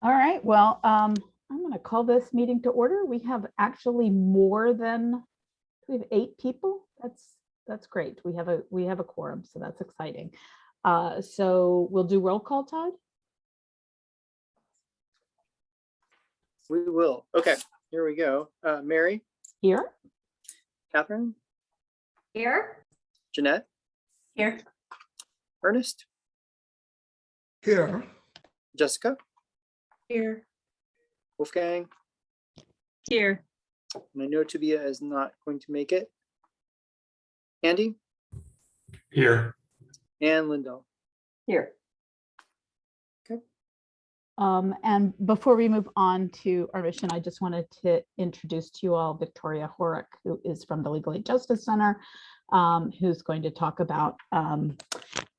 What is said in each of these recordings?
All right, well, I'm going to call this meeting to order. We have actually more than, we have 8 people. That's great. We have a quorum, so that's exciting. So we'll do roll call, Todd. We will. Okay, here we go. Mary, Here. Catherine, Here. Jeanette, Here. Ernest, Here. Jessica, Here. Wolfgang, Here. and I know Tabia is not going to make it. Andy Here. and Lindell. Here. And before we move on to our mission, I just wanted to introduce to you all Victoria Horrock, who is from the Legal Aid Justice Center, who's going to talk about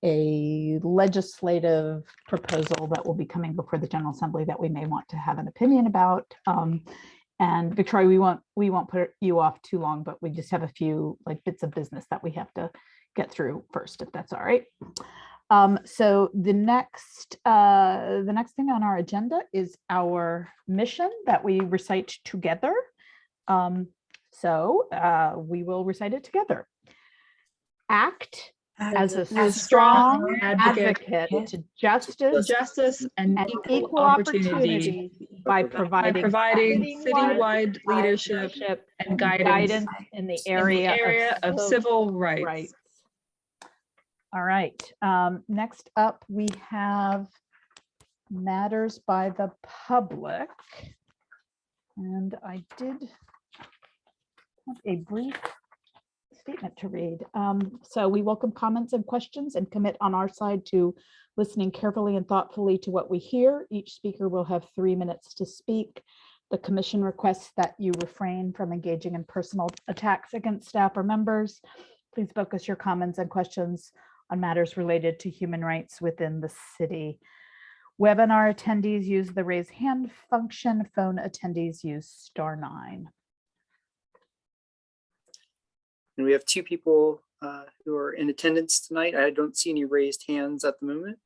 a legislative proposal that will be coming before the General Assembly that we may want to have an opinion about. And Victoria, we won't put you off too long, but we just have a few bits of business that we have to get through first, if that's all right. So the next thing on our agenda is our mission that we recite together. So we will recite it together. Act as a strong advocate to justice and and equal opportunity by providing citywide leadership and guidance in the in the area of civil rights. All right. Next up, we have matters by the public. And I did have a brief statement to read. So we welcome comments and questions and commit on our side to listening carefully and thoughtfully to what we hear. Each speaker will have 3 minutes to speak. The commission requests that you refrain from engaging in personal attacks against staff or members. Please focus your comments and questions on matters related to human rights within the city. Webinar attendees use the raise hand function. Phone attendees use *9. And we have 2 people who are in attendance tonight. I don't see any raised hands at the moment.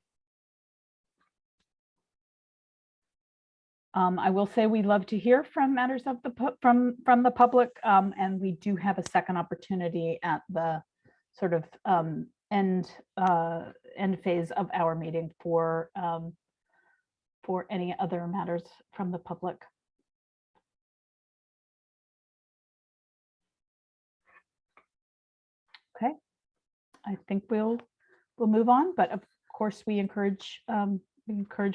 I will say we love to hear from matters of from the public, and we do have a second opportunity at the sort of end phase of our meeting for any other matters from the public. Okay, I think we'll move on, but of course we encourage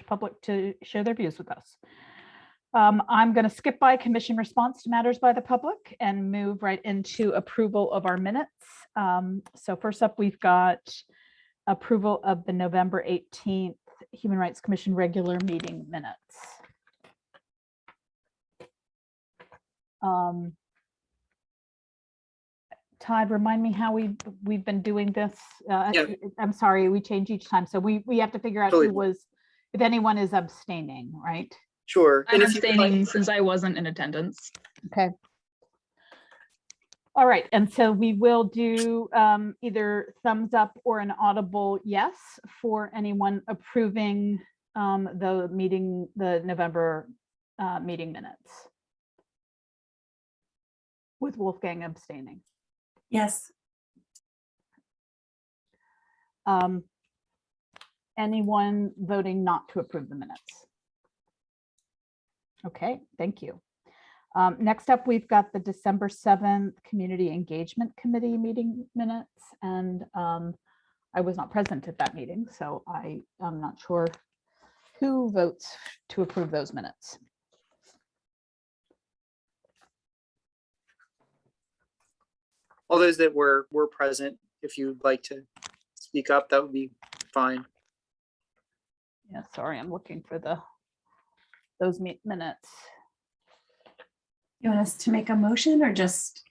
public to share their views with us. I'm going to skip by commission response to matters by the public and move right into approval of our minutes. So first up, we've got approval of the November 18th Human Rights Commission regular meeting minutes. Todd, remind me how we've been doing this. Yeah. I'm sorry, we change each time. So we have to figure out Totally. who was, if anyone is abstaining, right? Sure. I'm And if you'd abstaining like- since I wasn't in attendance. Okay. All right, and so we will do either thumbs up or an audible yes for anyone approving the November meeting minutes, with Wolfgang abstaining. Yes. Anyone voting not to approve the minutes? Okay, thank you. Next up, we've got the December 7th Community Engagement Committee meeting minutes, and I was not present at that meeting, so I'm not sure who votes to approve those minutes. all those that were present, if you'd like to speak up, that would be fine. Yeah, sorry, I'm looking for those minutes. You want us to make a motion or just?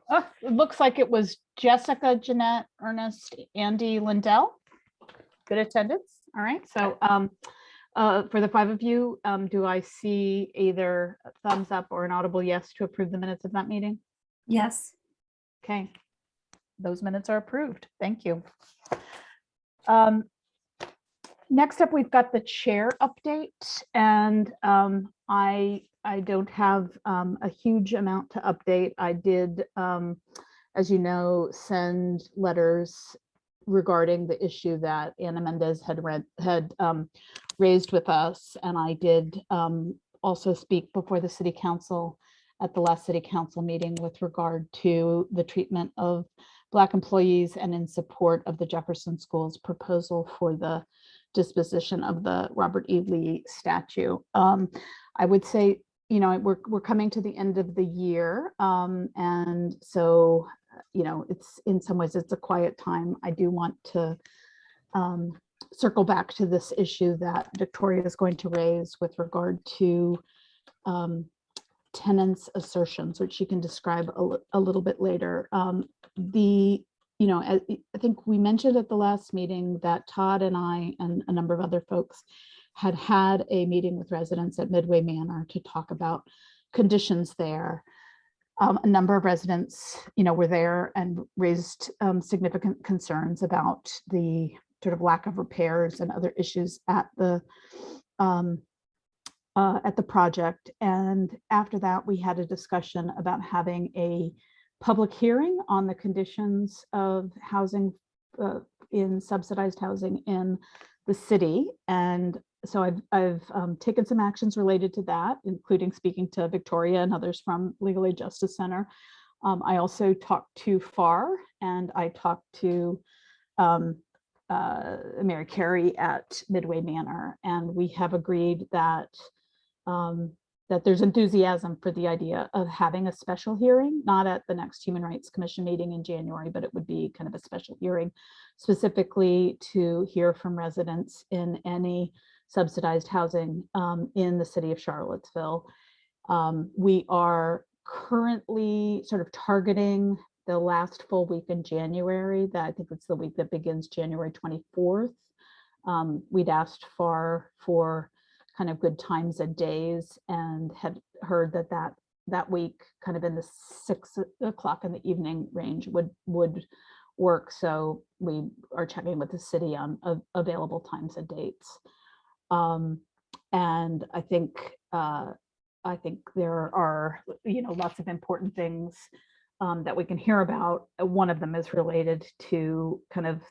Oh, it looks like it was Jessica, Jeanette, Ernest, Andy, Lindell. Good attendance. All right. So for the 5 of you, do I see either a thumbs up or an audible yes to approve the minutes of that meeting? Yes. Okay. Those minutes are approved. Thank you. Next up, we've got the chair update, and I don't have a huge amount to update. I did, as you know, send letters regarding the issue that Anna Mendez had raised with us, and I did also speak before the city council at the last city council meeting with regard to the treatment of Black employees and in support of the Jefferson Schools proposal for the disposition of the Robert E. Lee statue. I would say, you know, we're coming to the end of the year, and so, you know, it's in some ways it's a quiet time. I do want to circle back to this issue that Victoria is going to raise with regard to tenants' assertions, which she can describe a little bit later. You know, I think we mentioned at the last meeting that Todd and I and a number of other folks had a meeting with residents at Midway Manor to talk about conditions there. A number of residents, you know, were there and raised significant concerns about the sort of lack of repairs and other issues at the project. And after that, we had a discussion about having a public hearing on the conditions of housing in subsidized housing in the city. And so I've taken some actions related to that, including speaking to Victoria and others from Legal Aid Justice Center. I also talked to FAR, and I talked to Mary Carey at Midway Manor, and we have agreed that that there's enthusiasm for the idea of having a special hearing, not at the next Human Rights Commission meeting in January, but it would be kind of a special hearing specifically to hear from residents in any subsidized housing in the city of Charlottesville. We are currently sort of targeting the last full week in January. That I think it's the week that begins January 24th. We'd asked for kind of good times and days, and had heard that week kind of in the 6 o'clock in the evening range would work. So we are checking with the city on available times and dates. And I think there are, you know, lots of important things that we can hear about. One of them is related to kind of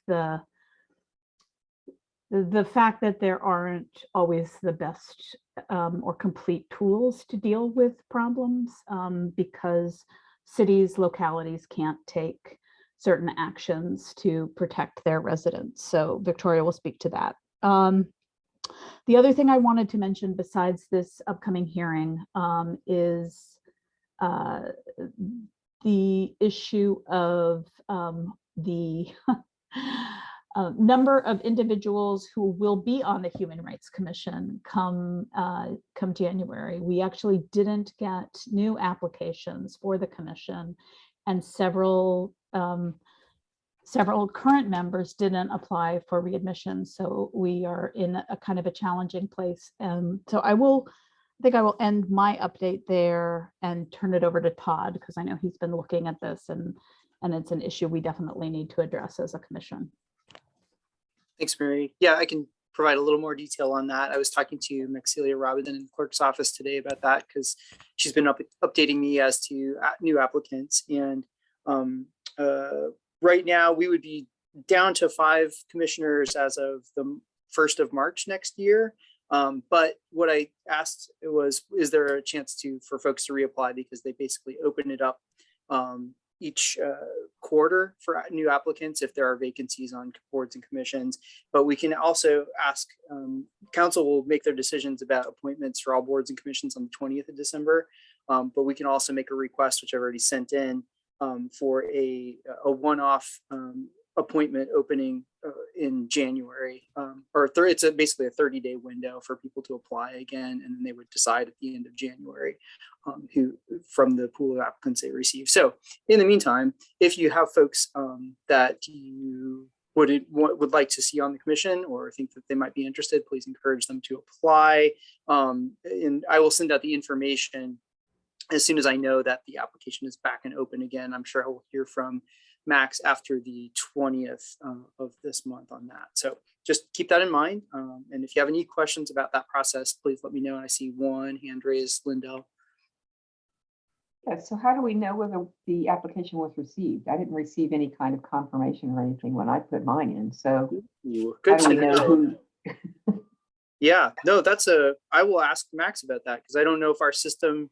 the fact that there aren't always the best or complete tools to deal with problems because cities, localities can't take certain actions to protect their residents. So Victoria will speak to that. The other thing I wanted to mention besides this upcoming hearing is the issue of the number of individuals who will be on the Human Rights Commission come January. We actually didn't get new applications for the commission, and several current members didn't apply for readmission. So we are in a kind of a challenging place. So I think I will end my update there and turn it over to Todd, because I know he's been looking at this, and it's an issue we definitely need to address as a commission. Thanks, Mary. Yeah, I can provide a little more detail on that. I was talking to Maxilia Robinson in the clerk's office today about that, because she's been updating me as to new applicants. And right now we would be down to 5 commissioners as of the 1st of March next year. But what I asked was, is there a chance for folks to reapply, because they basically open it up each quarter for new applicants if there are vacancies on boards and commissions. But we can also ask, council will make their decisions about appointments for all boards and commissions on the 20th of December. But we can also make a request, which I've already sent in, for a one-off appointment opening in January, it's basically a 30-day window for people to apply again, and then they would decide at the end of January who from the pool of applicants they receive. So in the meantime, if you have folks that you would like to see on the commission, or think that they might be interested, please encourage them to apply. And I will send out the information as soon as I know that the application is back and open again. I'm sure I will hear from Max after the 20th of this month on that. So just keep that in mind. And if you have any questions about that process, please let me know. And I see one hand raised, Lindell. Yeah, so how do we know whether the application was received? I didn't receive any kind of confirmation or anything when I put mine in, so Ooh, how good do to we know know. who? Yeah, no, I will ask Max about that because I don't know if our system,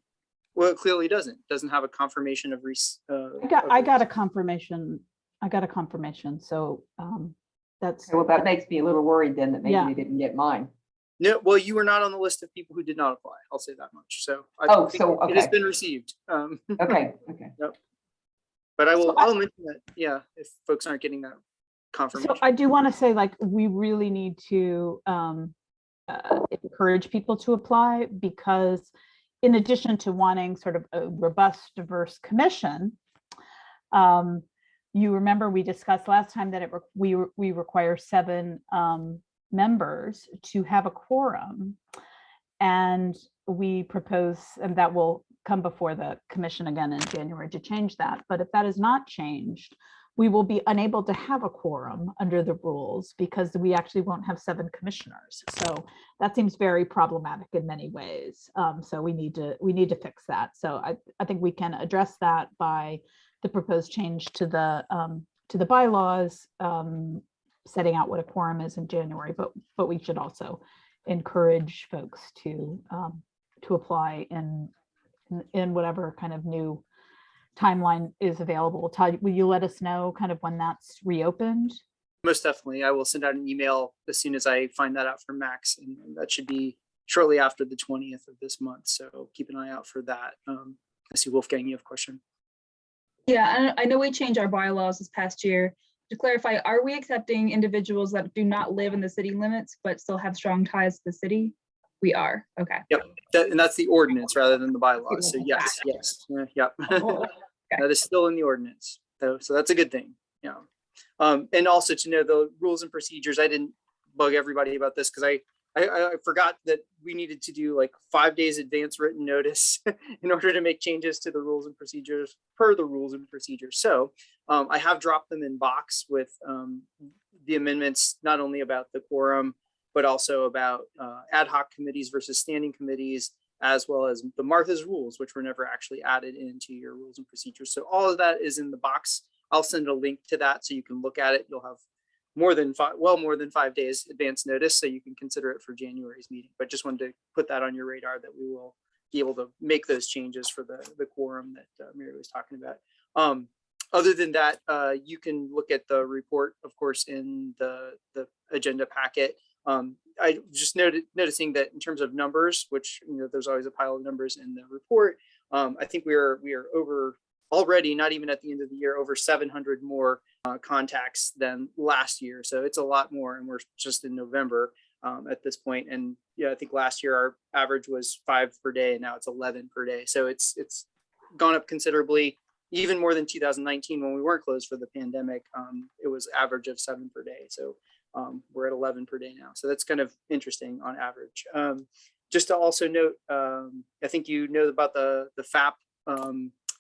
well, it clearly doesn't have a confirmation of I got a confirmation. So that's, Well, that makes me a little worried then that maybe Yeah. they didn't get mine. No, well, you were not on the list of people who did not apply. I'll say that much. So I Oh, think so, it has okay. been received. Okay, But So I'll mention that, yeah, if folks aren't getting that so confirmation. I do want to say, like, we really need to encourage people to apply, because in addition to wanting sort of a robust, diverse commission, you remember we discussed last time that we require 7 members to have a quorum, and we propose, and that will come before the commission again in January to change that. But if that is not changed, we will be unable to have a quorum under the rules because we actually won't have 7 commissioners. So that seems very problematic in many ways. So we need to fix that. So I think we can address that by the proposed change to the bylaws, setting out what a quorum is in January. But we should also encourage folks to apply in whatever kind of new timeline is available. Todd, will you let us know kind of when that's reopened? Most definitely. I will send out an email as soon as I find that out from Max, and that should be shortly after the 20th of this month. So keep an eye out for that. I see Wolfgang, you have a question. Yeah, I know we changed our bylaws this past year. To clarify, are we accepting individuals that do not live in the city limits but still have strong ties to the city? We are. Okay. Yep. And that's the ordinance rather than the bylaws. So yes. Yep. That is still in the ordinance, though. So that's a good thing. Yeah. And also to know the rules and procedures. I didn't bug everybody about this because I forgot that we needed to do like 5 days advance written notice in order to make changes to the rules and procedures per the rules and procedures. So I have dropped them in box with the amendments, not only about the quorum, but also about ad hoc committees versus standing committees, as well as the Martha's rules, which were never actually added into your rules and procedures. So all of that is in the box. I'll send a link to that so you can look at it. You'll have more than 5 days advance notice, so you can consider it for January's meeting. But just wanted to put that on your radar that we will be able to make those changes for the quorum that Mary was talking about. Other than that, you can look at the report, of course, in the agenda packet. I just noticing that in terms of numbers, which, you know, there's always a pile of numbers in the report. I think we are over already, not even at the end of the year, over 700 more contacts than last year. So it's a lot more, and we're just in November at this point. And yeah, I think last year our average was 5 per day, and now it's 11 per day. So it's gone up considerably, even more than 2019 when we weren't closed for the pandemic. It was average of 7 per day. So we're at 11 per day now. So that's kind of interesting on average. Just to also note, I think you know about the FAP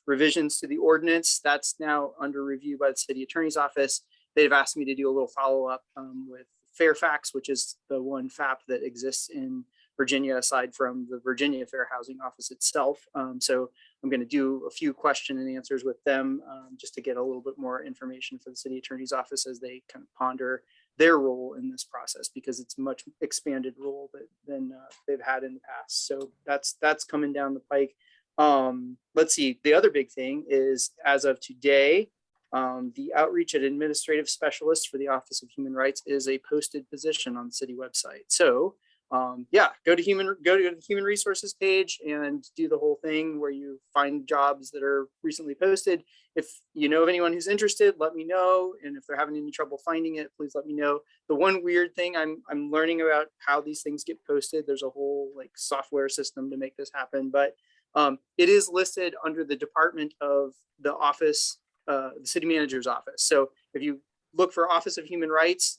revisions to the ordinance. That's now under review by the city attorney's office. They've asked me to do a little follow-up with Fairfax, which is the one FAP that exists in Virginia aside from the Virginia Fair Housing Office itself. So I'm going to do a few question and answers with them just to get a little bit more information for the city attorney's office as they kind of ponder their role in this process, because it's a much expanded role than they've had in the past. So that's coming down the pike. Let's see. The other big thing is, as of today, the outreach and administrative specialist for the Office of Human Rights is a posted position on the city website. So yeah, go to the human resources page and do the whole thing where you find jobs that are recently posted. If you know of anyone who's interested, let me know. And if they're having any trouble finding it, please let me know. The one weird thing I'm learning about how these things get posted. There's a whole like software system to make this happen, but it is listed under the department of the office, the city manager's office. So if you look for Office of Human Rights,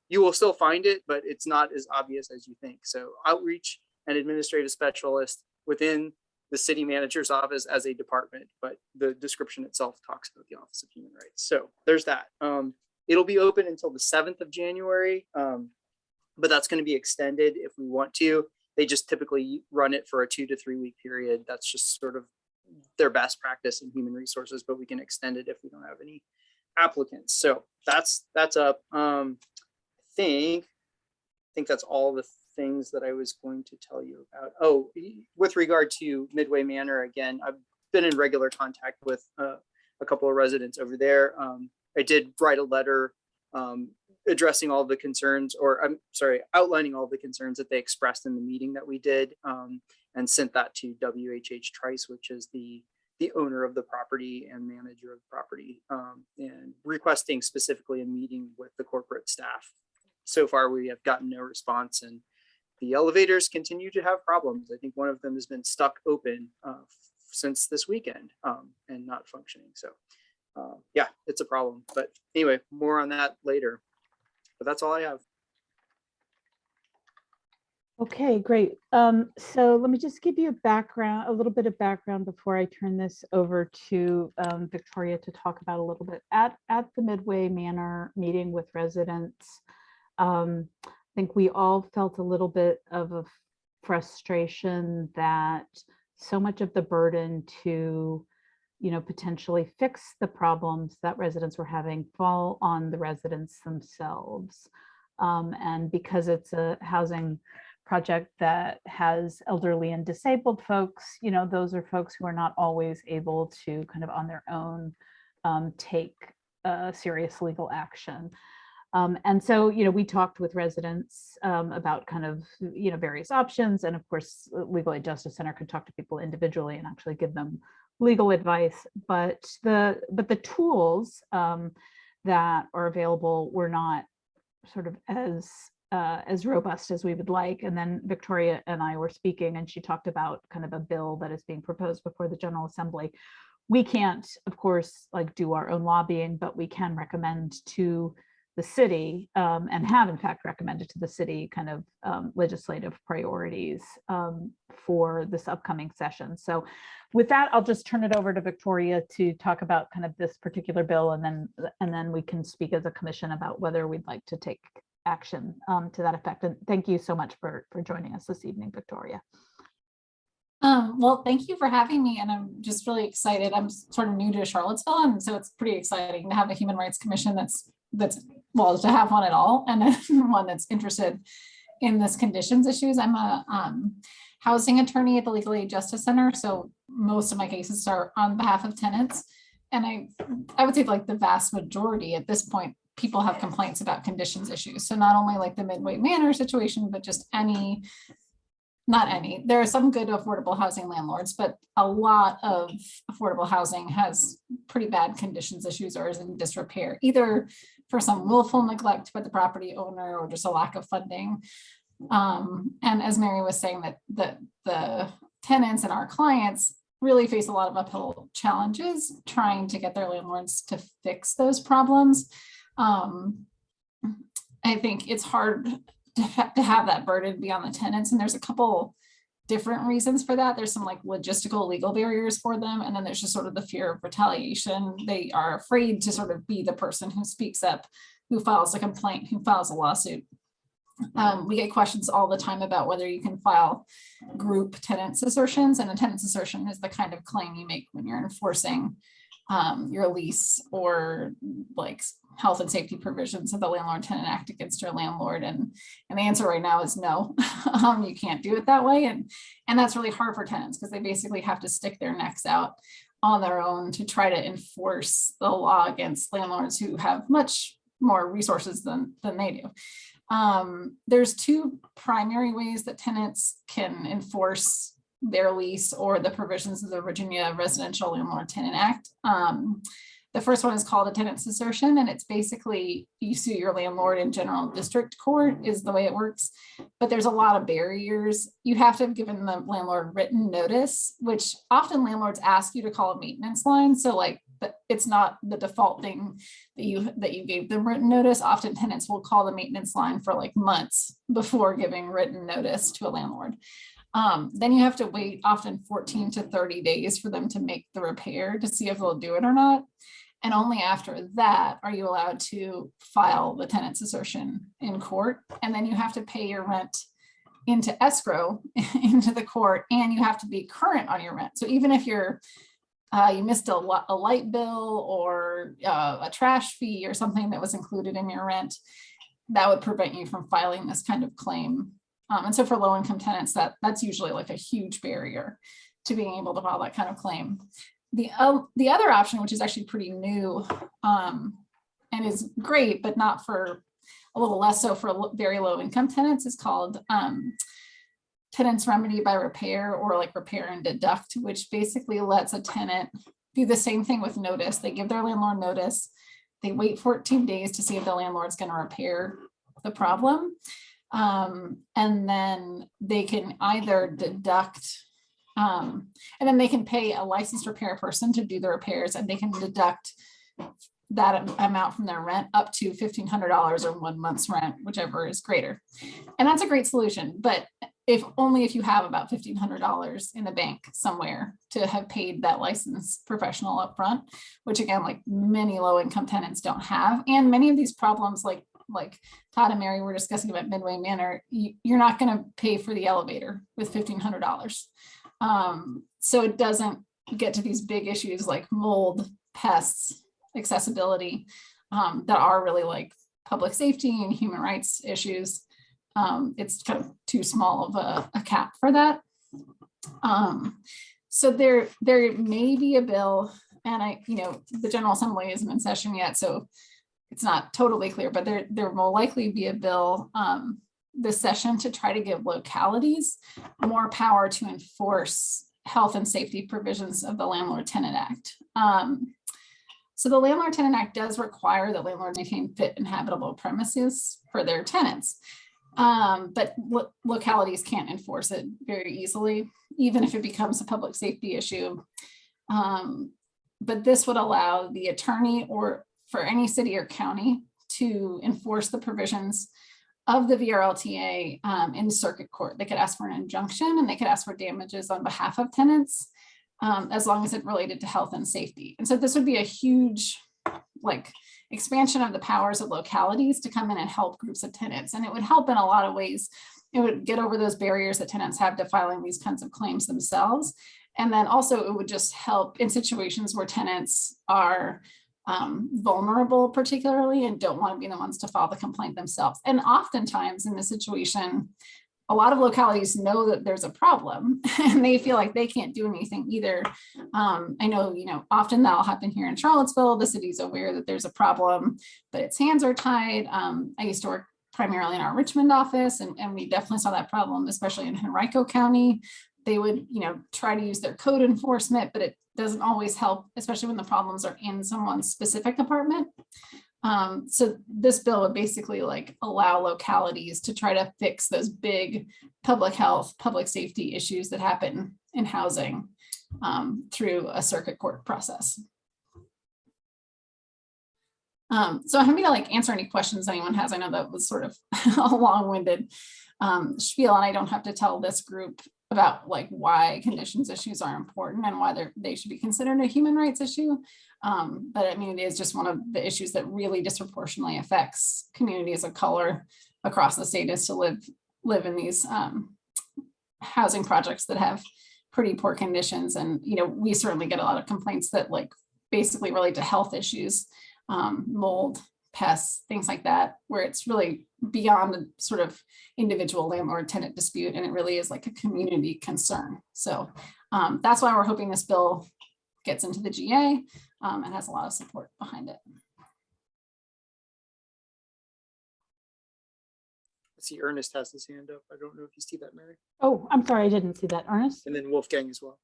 you will still find it, but it's not as obvious as you think. So outreach and administrative specialist within the city manager's office as a department, but the description itself talks about the Office of Human Rights. So there's that. It'll be open until the 7th of January, but that's going to be extended if we want to. They just typically run it for a 2 to 3 week period. That's just sort of their best practice in human resources, but we can extend it if we don't have any applicants. So that's up. I think that's all the things that I was going to tell you about. Oh, with regard to Midway Manor, again, I've been in regular contact with a couple of residents over there. I did write a letter addressing all the concerns, or I'm sorry, outlining all the concerns that they expressed in the meeting that we did, and sent that to WHH Trice, which is the owner of the property and manager of the property, and requesting specifically a meeting with the corporate staff. So far, we have gotten no response, and the elevators continue to have problems. I think one of them has been stuck open since this weekend and not functioning. So yeah, it's a problem. But anyway, more on that later. But that's all I have. Okay, great. So let me just give you a little bit of background before I turn this over to Victoria to talk about a little bit. At the Midway Manor meeting with residents, I think we all felt a little bit of a frustration that so much of the burden to, potentially fix the problems that residents were having fall on the residents themselves. And because it's a housing project that has elderly and disabled folks, those are folks who are not always able to kind of on their own take serious legal action. And so, we talked with residents about kind of, various options. And of course, Legal Aid Justice Center could talk to people individually and actually give them legal advice. But the tools that are available were not sort of as robust as we would like. And then Victoria and I were speaking, and she talked about kind of a bill that is being proposed before the General Assembly. We can't, of course, do our own lobbying, but we can recommend to the city, and have in fact recommended to the city kind of legislative priorities for this upcoming session. So with that, I'll just turn it over to Victoria to talk about kind of this particular bill, and then we can speak as a commission about whether we'd like to take action to that effect. And thank you so much for joining us this evening, Victoria. Well, thank you for having me, and I'm just really excited. I'm sort of new to Charlottesville, and so it's pretty exciting to have a Human Rights Commission that's well, to have one at all, and then one that's interested in this conditions issues. I'm a housing attorney at the Legal Aid Justice Center, so most of my cases are on behalf of tenants, and I would say the vast majority at this point, people have complaints about conditions issues. So not only the Midway Manor situation, but just there are some good affordable housing landlords, but a lot of affordable housing has pretty bad conditions issues or is in disrepair, either for some willful neglect by the property owner or just a lack of funding. And as Mary was saying, that the tenants and our clients really face a lot of uphill challenges trying to get their landlords to fix those problems. I think it's hard to have that burden be on the tenants, and there's a couple different reasons for that. There's some logistical legal barriers for them, and then there's just sort of the fear of retaliation. They are afraid to sort of be the person who speaks up, who files a complaint, who files a lawsuit. We get questions all the time about whether you can file group tenants assertions, and a tenants assertion is the kind of claim you make when you're enforcing your lease or health and safety provisions of the Landlord Tenant Act against your landlord. And the answer right now is no, you can't do it that way. And that's really hard for tenants because they basically have to stick their necks out on their own to try to enforce the law against landlords who have much more resources than they do. There's two primary ways that tenants can enforce their lease or the provisions of the Virginia Residential Landlord Tenant Act. The first one is called a tenant's assertion, and it's basically you sue your landlord in general district court is the way it works. But there's a lot of barriers. You have to have given the landlord written notice, which often landlords ask you to call a maintenance line. So it's not the default thing that you gave them written notice. Often tenants will call the maintenance line for months before giving written notice to a landlord. Then you have to wait often 14 to 30 days for them to make the repair to see if they'll do it or not. And only after that are you allowed to file the tenant's assertion in court. And then you have to pay your rent into escrow into the court, and you have to be current on your rent. So even if you're you missed a light bill or a trash fee or something that was included in your rent, that would prevent you from filing this kind of claim. And so for low-income tenants, that's usually like a huge barrier to being able to file that kind of claim. The other option, which is actually pretty new and is great, but not for a little less so for very low-income tenants, is called tenant's remedy by repair, or like repair and deduct, which basically lets a tenant do the same thing with notice. They give their landlord notice. They wait 14 days to see if the landlord's going to repair the problem. And then they can either deduct, and then they can pay a licensed repair person to do the repairs, and they can deduct that amount from their rent up to $1,500 or 1 month's rent, whichever is greater. And that's a great solution, but only if you have about $1,500 in the bank somewhere to have paid that licensed professional upfront, which again, like many low-income tenants don't have. And many of these problems, like Todd and Mary were discussing about Midway Manor, you're not going to pay for the elevator with $1,500. So it doesn't get to these big issues like mold, pests, accessibility, that are really like public safety and human rights issues. It's kind of too small of a cap for that. So there may be a bill, and the General Assembly isn't in session yet, so it's not totally clear, but there will likely be a bill this session to try to give localities more power to enforce health and safety provisions of the Landlord-Tenant Act. So the Landlord-Tenant Act does require that landlords maintain fit and habitable premises for their tenants. But localities can't enforce it very easily, even if it becomes a public safety issue. But this would allow the attorney or for any city or county to enforce the provisions of the VRLTA in circuit court. They could ask for an injunction, and they could ask for damages on behalf of tenants, as long as it related to health and safety. And so this would be a huge expansion of the powers of localities to come in and help groups of tenants. And it would help in a lot of ways. It would get over those barriers that tenants have to filing these kinds of claims themselves. And then also it would just help in situations where tenants are vulnerable particularly and don't want to be the ones to file the complaint themselves. And oftentimes in this situation, a lot of localities know that there's a problem and they feel like they can't do anything either. I know, often that'll happen here in Charlottesville. The city's aware that there's a problem, but its hands are tied. I used to work primarily in our Richmond office, and we definitely saw that problem, especially in Henrico County. They would, try to use their code enforcement, but it doesn't always help, especially when the problems are in someone's specific apartment. So this bill would basically allow localities to try to fix those big public health, public safety issues that happen in housing through a circuit court process. So I'm happy to answer any questions anyone has. I know that was sort of a long-winded spiel, and I don't have to tell this group about why conditions issues are important and why they should be considered a human rights issue. But I mean, it is just one of the issues that really disproportionately affects communities of color across the state, is to live in these housing projects that have pretty poor conditions. And, we certainly get a lot of complaints that basically relate to health issues, mold, pests, things like that, where it's really beyond the sort of individual landlord tenant dispute. And it really is a community concern. So that's why we're hoping this bill gets into the GA and has a lot of support behind it. I see Ernest has his hand up. I don't know if you see that, Mary. Oh, I'm sorry, I didn't see that, Ernest. And then Wolfgang as well.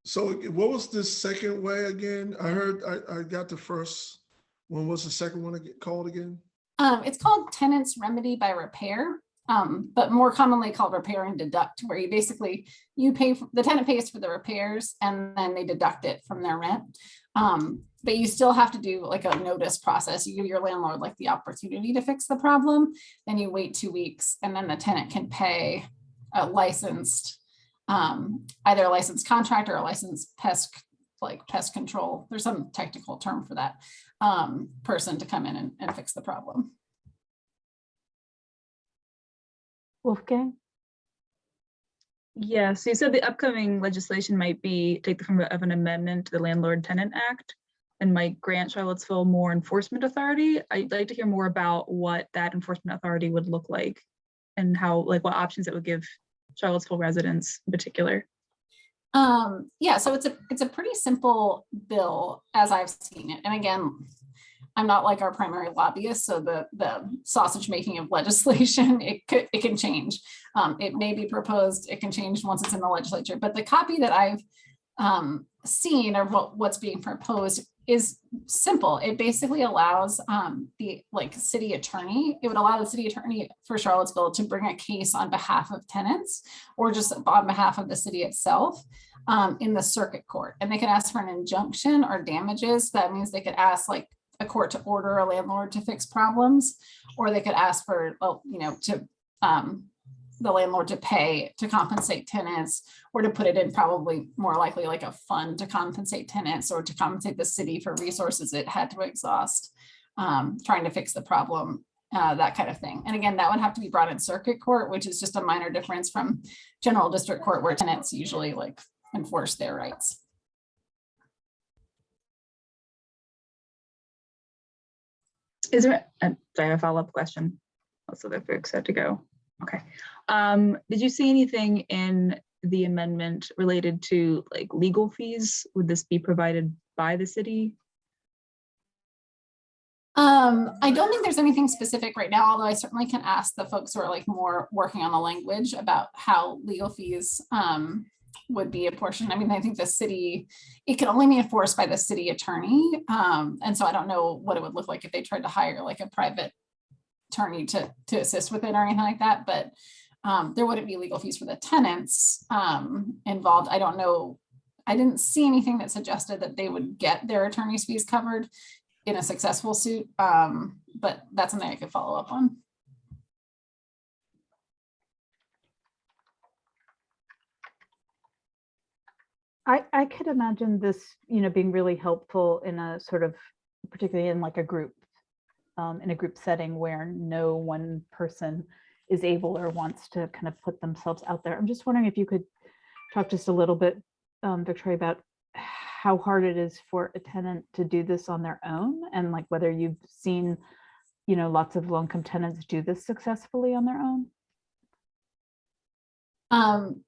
So what was the second way again? I heard, I got the first one. Was the second one called again? It's called tenant's remedy by repair, but more commonly called repair and deduct, where you pay, the tenant pays for the repairs and then they deduct it from their rent. But you still have to do a notice process. You give your landlord the opportunity to fix the problem, then you wait 2 weeks, and then the tenant can pay a licensed, either a licensed contractor or a licensed pest like pest control. There's some technical term for that person to come in and fix the problem. Wolfgang? Yeah, so you said the upcoming legislation might be take the form of an amendment to the Landlord Tenant Act and might grant Charlottesville more enforcement authority. I'd like to hear more about what that enforcement authority would look like and how, like, what options it would give Charlottesville residents in particular. Yeah, so it's a pretty simple bill as I've seen it. And again, I'm not like our primary lobbyist, so the sausage making of legislation, it can change. It may be proposed, it can change once it's in the legislature, but the copy that I've seen of what's being proposed is simple. It basically allows the city attorney, it would allow the city attorney for Charlottesville to bring a case on behalf of tenants or just on behalf of the city itself in the circuit court. And they could ask for an injunction or damages. That means they could ask like a court to order a landlord to fix problems, or they could ask for, the landlord to pay to compensate tenants, or to put it in probably more likely like a fund to compensate tenants, or to compensate the city for resources it had to exhaust trying to fix the problem, that kind of thing. And again, that would have to be brought in circuit court, which is just a minor difference from general district court, where tenants usually like enforce their rights. Is there, sorry, I have a follow-up question. Also, the folks had to go. Okay. Did you see anything in the amendment related to like legal fees? Would this be provided by the city? I don't think there's anything specific right now, although I certainly can ask the folks who are like more working on the language about how legal fees would be apportioned. I mean, I think the city, it can only be enforced by the city attorney. And so I don't know what it would look like if they tried to hire like a private attorney to assist with it or anything like that. But there wouldn't be legal fees for the tenants involved. I don't know. I didn't see anything that suggested that they would get their attorney's fees covered in a successful suit. But that's something I could follow up on. I could imagine this, being really helpful in a sort of, particularly in like a group, in a group setting where no one person is able or wants to kind of put themselves out there. I'm just wondering if you could talk just a little bit, Victoria, about how hard it is for a tenant to do this on their own, and like whether you've seen, lots of low-income tenants do this successfully on their own.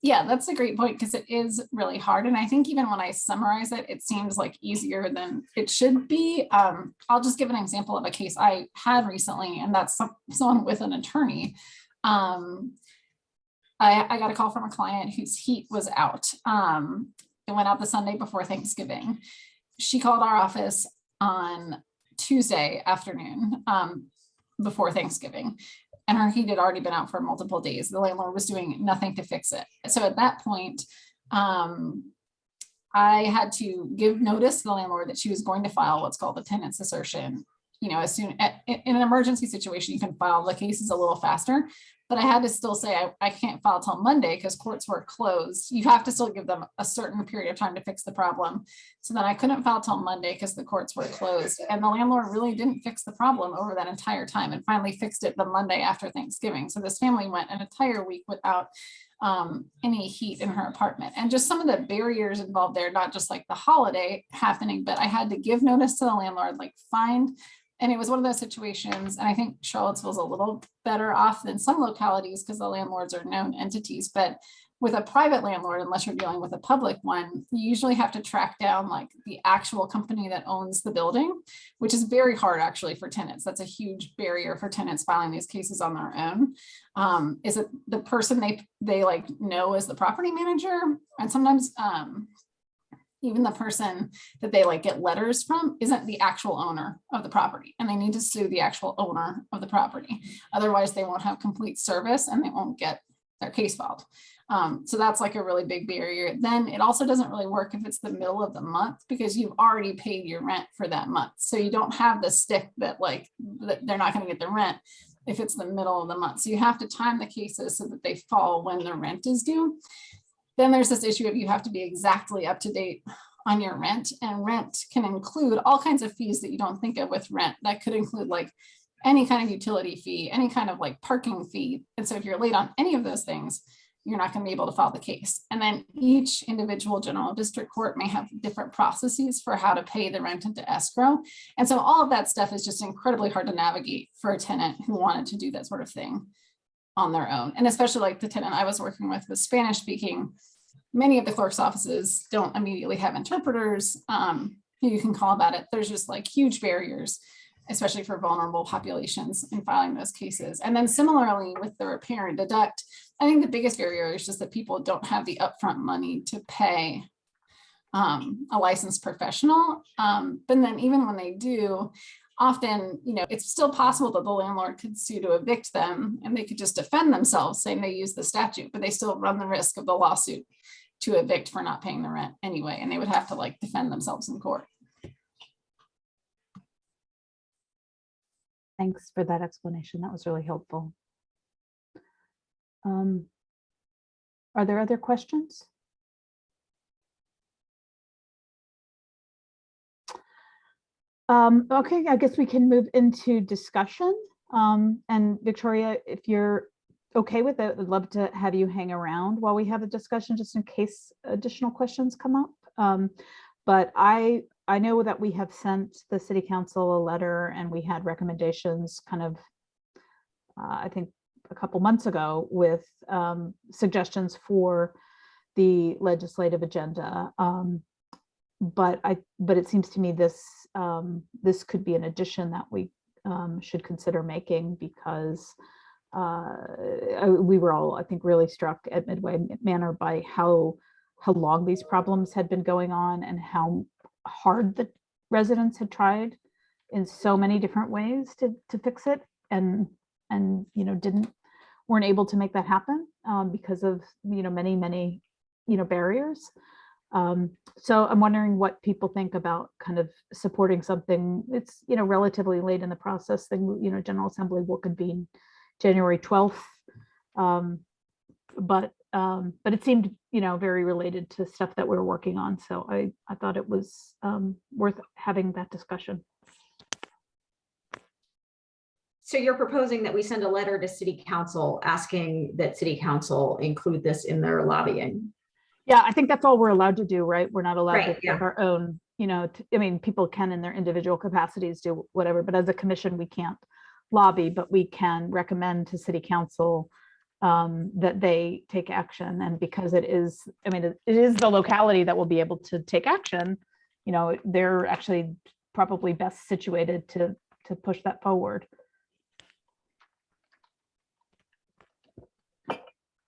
Yeah, that's a great point, because it is really hard. And I think even when I summarize it, it seems like easier than it should be. I'll just give an example of a case I had recently, and that's someone with an attorney. I got a call from a client whose heat was out. It went out the Sunday before Thanksgiving. She called our office on Tuesday afternoon before Thanksgiving, and her heat had already been out for multiple days. The landlord was doing nothing to fix it. So at that point, I had to give notice to the landlord that she was going to file what's called a tenant's assertion. As soon in an emergency situation, you can file the cases a little faster, but I had to still say I can't file till Monday because courts were closed. You have to still give them a certain period of time to fix the problem. So then I couldn't file till Monday because the courts were closed, and the landlord really didn't fix the problem over that entire time, and finally fixed it the Monday after Thanksgiving. So this family went an entire week without any heat in her apartment, and just some of the barriers involved there, not just like the holiday happening, but I had to give notice to the landlord, and it was one of those situations, and I think Charlottesville's a little better off than some localities because the landlords are known entities, but with a private landlord, unless you're dealing with a public one, you usually have to track down like the actual company that owns the building, which is very hard actually for tenants. That's a huge barrier for tenants filing these cases on their own. Is it the person they like know as the property manager? And sometimes even the person that they like get letters from isn't the actual owner of the property, and they need to sue the actual owner of the property. Otherwise they won't have complete service and they won't get their case filed. So that's like a really big barrier. Then it also doesn't really work if it's the middle of the month, because you've already paid your rent for that month. So you don't have the stick that they're not going to get the rent if it's the middle of the month. So you have to time the cases so that they fall when the rent is due. Then there's this issue of you have to be exactly up to date on your rent, and rent can include all kinds of fees that you don't think of with rent. That could include like any kind of utility fee, any kind of like parking fee. And so if you're late on any of those things, you're not going to be able to file the case. And then each individual general district court may have different processes for how to pay the rent into escrow. And so all of that stuff is just incredibly hard to navigate for a tenant who wanted to do that sort of thing on their own. And especially like the tenant I was working with was Spanish speaking. Many of the clerk's offices don't immediately have interpreters who you can call about it. There's just like huge barriers, especially for vulnerable populations in filing those cases. And then similarly with the repair and deduct, I think the biggest barrier is just that people don't have the upfront money to pay a licensed professional. But then even when they do, often, you know, it's still possible that the landlord could sue to evict them, and they could just defend themselves saying they use the statute, but they still run the risk of the lawsuit to evict for not paying the rent anyway. And they would have to like defend themselves in court. Thanks for that explanation. That was really helpful. Are there other questions? Okay, I guess we can move into discussion. And Victoria, if you're okay with it, I'd love to have you hang around while we have a discussion, just in case additional questions come up. But I know that we have sent the city council a letter, and we had recommendations kind of, I think a couple months ago, with suggestions for the legislative agenda. But it seems to me this could be an addition that we should consider making, because we were all, I think, really struck at Midway Manor by how long these problems had been going on, and how hard the residents had tried in so many different ways to fix it, and you know, weren't able to make that happen because of, you know, many barriers. So I'm wondering what people think about kind of supporting something. It's, you know, relatively late in the process. Thing, you know, General Assembly will convene January 12th. But it seemed, you know, very related to stuff that we're working on. So I thought it was worth having that discussion. So you're proposing that we send a letter to City Council asking that City Council include this in their lobbying? Yeah, I think that's all we're allowed to do, right? We're not allowed Right, to have our own, you know, I mean, people can in their individual capacities do whatever, but as a commission, we can't lobby, but we can recommend to City Council that they take action. And because it is, I mean, it is the locality that will be able to take action, you know, they're actually probably best situated to push that forward.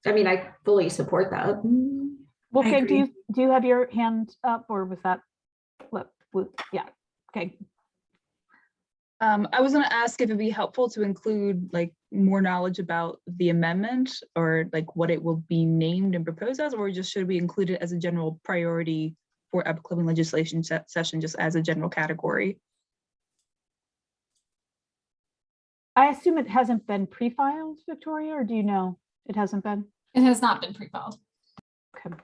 I mean, I fully support that. Okay, agree. do you have your hand up, or was that, yeah, okay. I was going to ask if it'd be helpful to include like more knowledge about the amendment, or like what it will be named and proposed as, or just should we include it as a general priority for upcoming legislation session, just as a general category? I assume it hasn't been pre-filed, Victoria, or do you know it hasn't been? It has not been pre-filed. Okay.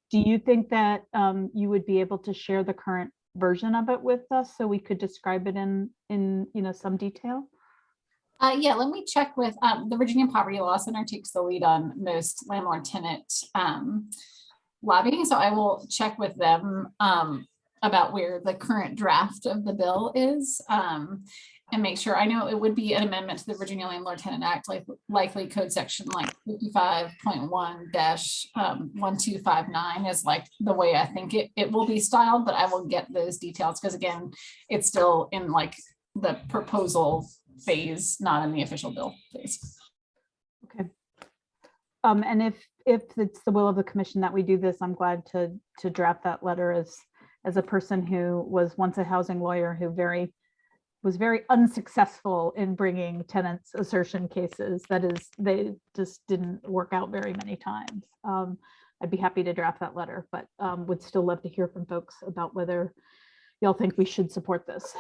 Do you think that you would be able to share the current version of it with us so we could describe it in you know, some detail? Yeah, let me check with the Virginia Poverty Law Center takes the lead on most landlord tenant lobbying. So I will check with them about where the current draft of the bill is and make sure. I know it would be an amendment to the Virginia Landlord Tenant Act, like likely code section like 55.1-1259 is like the way I think it will be styled, but I will get those details because again, it's still in like the proposal phase, not in the official bill phase. Okay. And if it's the will of the commission that we do this, I'm glad to draft that letter as a person who was once a housing lawyer who was very unsuccessful in bringing tenants assertion cases. That is, they just didn't work out very many times. I'd be happy to draft that letter, but would still love to hear from folks about whether y'all think we should support this.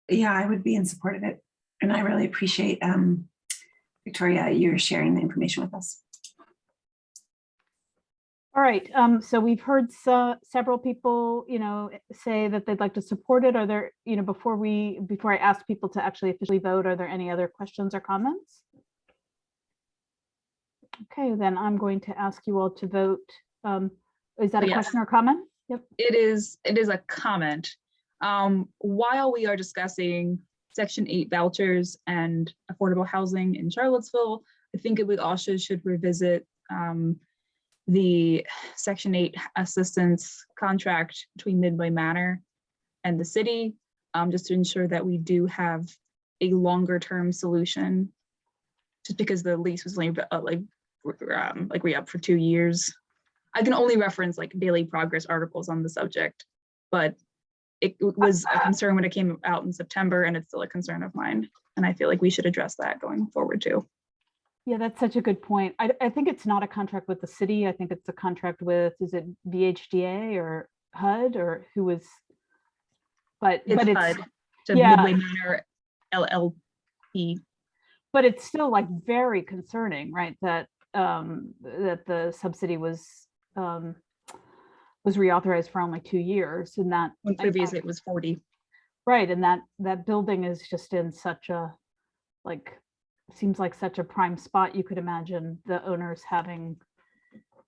Yeah, I would be in support of it. And I really appreciate Victoria, you're sharing the information with us. All right, so we've heard several people, say that they'd like to support it. Are there, before I ask people to actually officially vote, are there any other questions or comments? Okay, then I'm going to ask you all to vote. Is that a Yes. question or comment? Yep. It is a comment. While we are discussing Section 8 vouchers and affordable housing in Charlottesville, I think we also should revisit the Section 8 assistance contract between Midway Manor and the city, just to ensure that we do have a longer term solution. Just because the lease was only re-up for 2 years. I can only reference like daily progress articles on the subject, but it was a concern when it came out in September, and it's still a concern of mine. And I feel like we should address that going forward too. Yeah, that's such a good point. I think it's not a contract with the city. I think it's a contract with, is it VHDA or HUD or who was? But It's it's HUD, to yeah. Midway Manor LLP. But it's still like very concerning, right? That that the subsidy was reauthorized for only 2 years, and that When previously it was 40. right, and that building is just in such a seems like such a prime spot. You could imagine the owners having,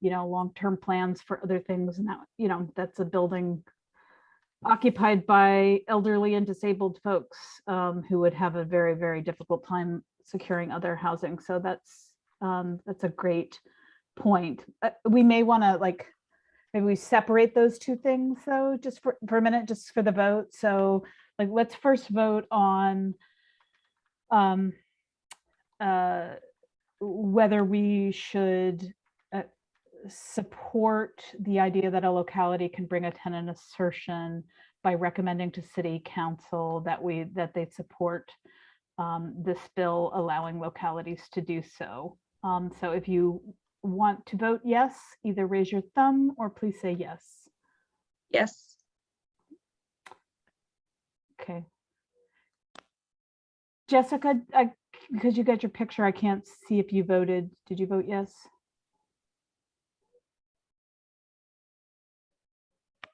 long-term plans for other things, and that that's a building occupied by elderly and disabled folks who would have a very, very difficult time securing other housing. So that's a great point. We may want to maybe we separate those two things though, just for a minute, just for the vote. So let's first vote on whether we should support the idea that a locality can bring a tenant assertion by recommending to city council that they support this bill allowing localities to do so. So if you want to vote yes, either raise your thumb or please say yes. Yes. Okay. Jessica, because you got your picture, I can't see if you voted. Did you vote yes?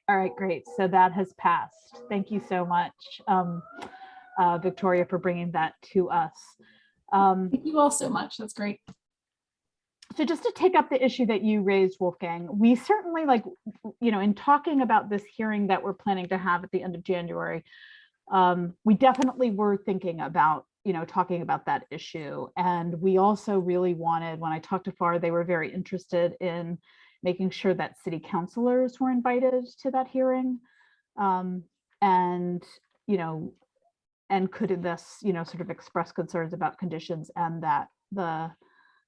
All right, great. So that has passed. Thank you so much, Victoria, for bringing that to us. Thank you all so much. That's great. So just to take up the issue that you raised, Wolfgang, we certainly in talking about this hearing that we're planning to have at the end of January, we definitely were thinking about, talking about that issue. And we also really wanted, when I talked to FAR, they were very interested in making sure that city councilors were invited to that hearing. And could this, sort of express concerns about conditions and that the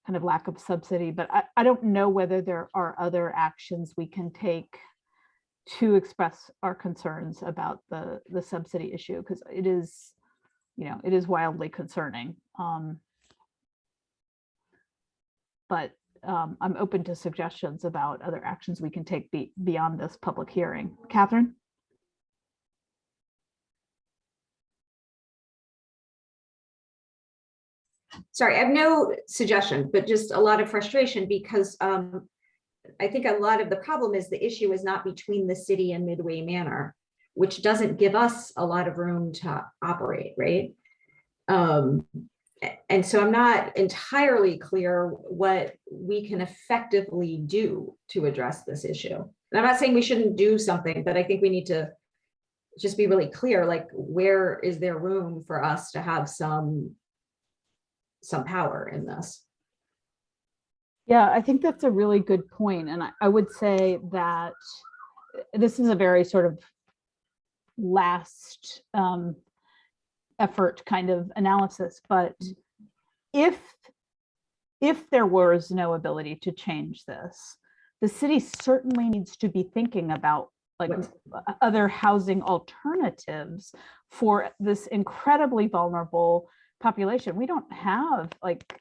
kind of lack of subsidy. But I don't know whether there are other actions we can take to express our concerns about the subsidy issue, because it is, it is wildly concerning. But I'm open to suggestions about other actions we can take beyond this public hearing. Catherine? Sorry, I have no suggestion, but just a lot of frustration because I think a lot of the problem is the issue is not between the city and Midway Manor, which doesn't give us a lot of room to operate, right? And so I'm not entirely clear what we can effectively do to address this issue. And I'm not saying we shouldn't do something, but I think we need to just be really clear, where is there room for us to have some power in this? Yeah, I think that's a really good point. And I would say that this is a very sort of last effort kind of analysis, but if there was no ability to change this, the city certainly needs to be thinking about other housing alternatives for this incredibly vulnerable population. We don't have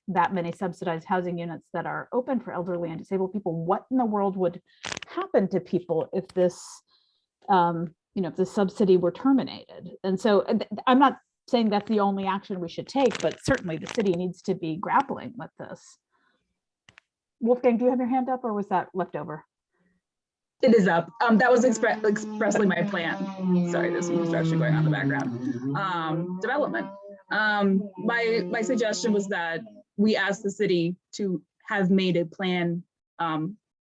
that many subsidized housing units that are open for elderly and disabled people. What in the world would happen to people if this, if the subsidy were terminated? And so I'm not saying that's the only action we should take, but certainly the city needs to be grappling with this. Wolfgang, do you have your hand up or was that left over? It is up. That was expressly my plan. Sorry, there's some construction going on in the background. Development. My suggestion was that we ask the city to have made a plan,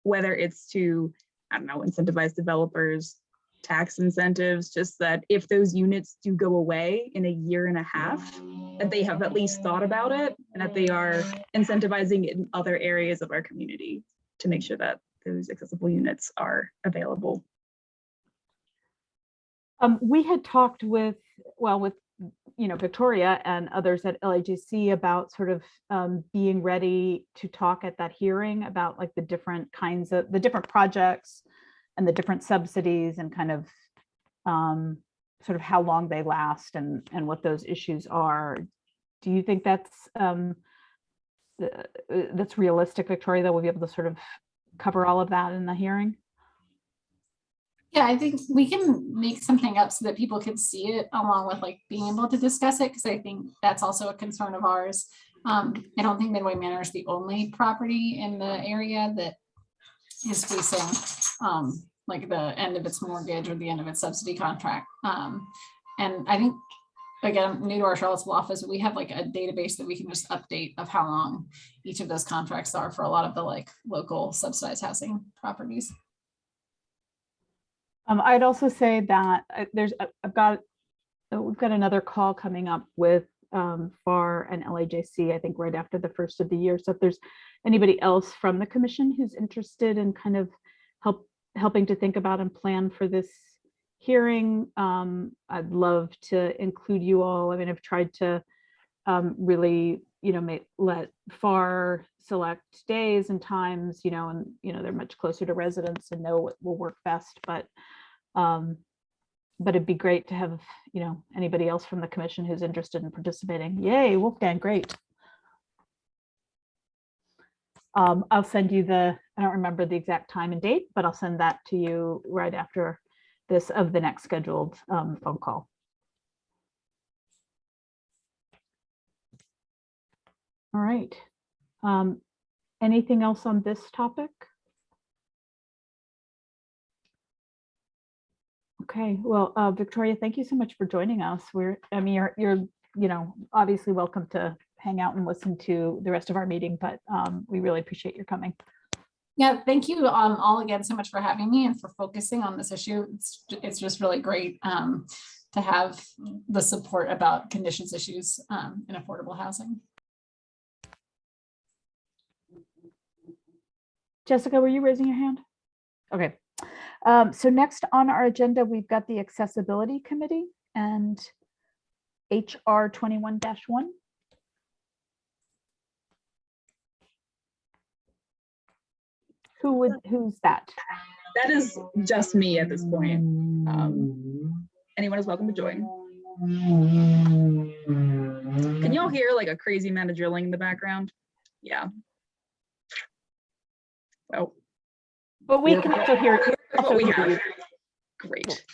whether it's to, I don't know, incentivize developers, tax incentives, just that if those units do go away in a year and a half, that they have at least thought about it and that they are incentivizing it in other areas of our community to make sure that those accessible units are available. We had talked with Victoria and others at LAGC about sort of being ready to talk at that hearing about like the different kinds of the different projects and the different subsidies and kind of sort of how long they last and what those issues are. Do you think that's realistic, Victoria, that we'll be able to sort of cover all of that in the hearing? Yeah, I think we can make something up so that people can see it along with like being able to discuss it, because I think that's also a concern of ours. I don't think Midway Manor is the only property in the area that is facing like the end of its mortgage or the end of its subsidy contract. And I think, again, new to our Charlottesville office, we have like a database that we can just update of how long each of those contracts are for a lot of the like local subsidized housing properties. I'd also say that we've got another call coming up with FAR and LAJC, I think right after the first of the year. So if there's anybody else from the commission who's interested in kind of helping to think about and plan for this hearing, I'd love to include you all. I mean, I've tried to really, let FAR select days and times, and, they're much closer to residents and know what will work best, but it'd be great to have, anybody else from the commission who's interested in participating. Yay, Wolfgang, great. I'll send you I don't remember the exact time and date, but I'll send that to you right after this of the next scheduled phone call. All right. Anything else on this topic? Okay, well, Victoria, thank you so much for joining us. You're obviously welcome to hang out and listen to the rest of our meeting, but we really appreciate your coming. Yeah, thank you all again so much for having me and for focusing on this issue. It's just really great to have the support about conditions issues in affordable housing. Jessica, were you raising your hand? Okay. So next on our agenda, we've got the Accessibility Committee and HR 21-1. Who's that? That is just me at this point. Anyone is welcome to join. Can y'all hear like a crazy amount of drilling in the background? Yeah. Oh. But we can also hear What we have. Great.